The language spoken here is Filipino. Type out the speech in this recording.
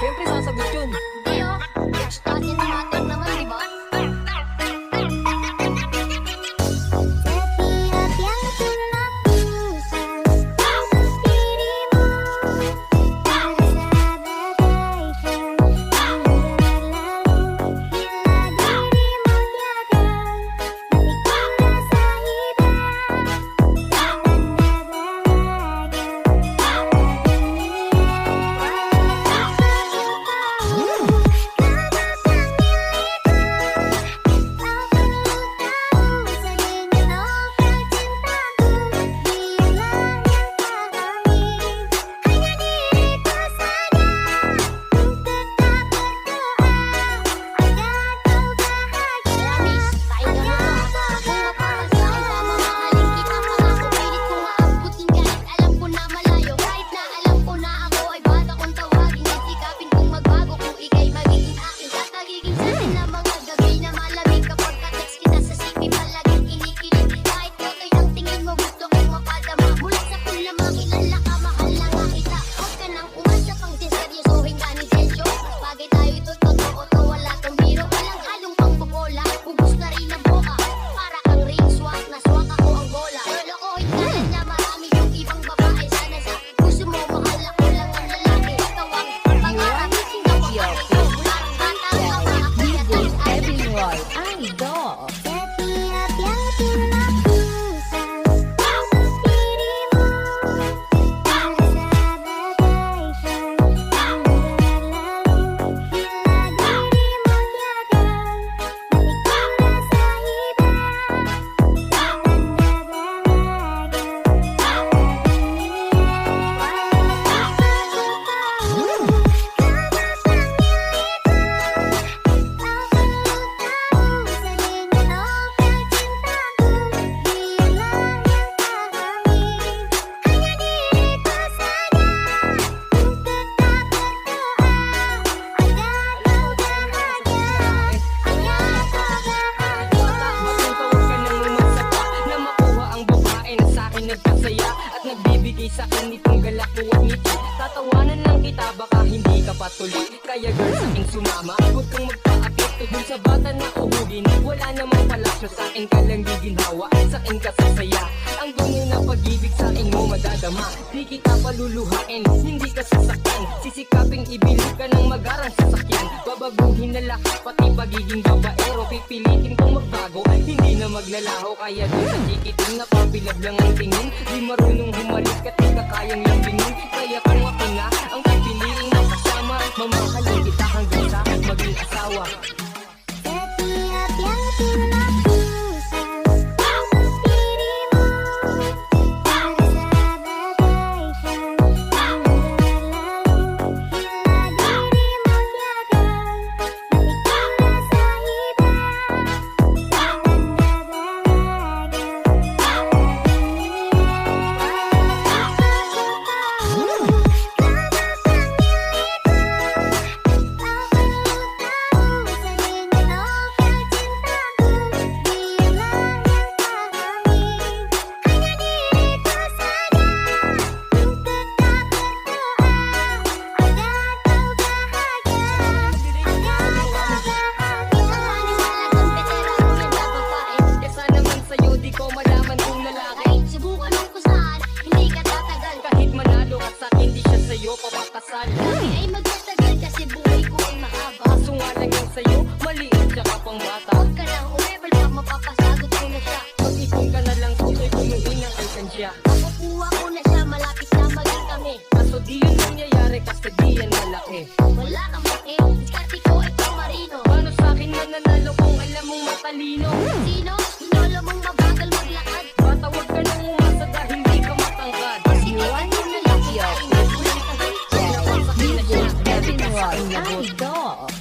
Siyempre sasagot yun. Hindi oh, cash natin matter naman, di ba? Nagpasaya at nagbibigay sa akin itong galak mo at ngiti. Tatawanan lang kita baka hindi ka patuloy. Kaya girl sa akin sumama, huwag kang magpa-apekto dun sa bata na uhugin. Wala namang palasyo sa akin ka lang giginhawa, sa akin ka sasaya. Ang tunay na pag-ibig sa akin mo madadama. Di kita paluluhain, hindi ka sasakyan. Sisikaping ibilog ka ng magarang sasakyan. Babaguhin na lahat pati pagiging babaero. Pipilitin kong magbago, hindi na maglalaho. Kaya dun sa chikiting na pabilab lang ang tingin. Di marunong humalik at di ka kayang lambingin. Kaya kung ako na ang pipiliin na kasama, mamahalin kita hanggang sa maging asawa. Setiap yang tulak pusat dirimu terasa bagaikan yang berlalu. Bila dirimu tiada, hatiku rasa iba. Kami ay magtatagal kasi buhay ko ay mahaba. Kaso nga lang yan sa'yo, maliit tsaka pang bata. Huwag ka nang umebal pa, mapapasagot ko na siya. Mag-ipon ka na lang kung sa'yo kumuhin ang alkansya. Makukuha ko na siya, malapit na maging kami. Kaso di yun nangyayari kasi di yan malaki. Wala kang maki, diskarte ko ay pang marino. Paano sa'kin mananalo kung alam mong matalino? Sino? Hinolo mong mabagal maglakad. Bata wag ka nang umasa dahil di ka matangkad. Sige, ano na lang siya. Inuulit ka ba? Sakit na siya, Kevin Roy, Idol.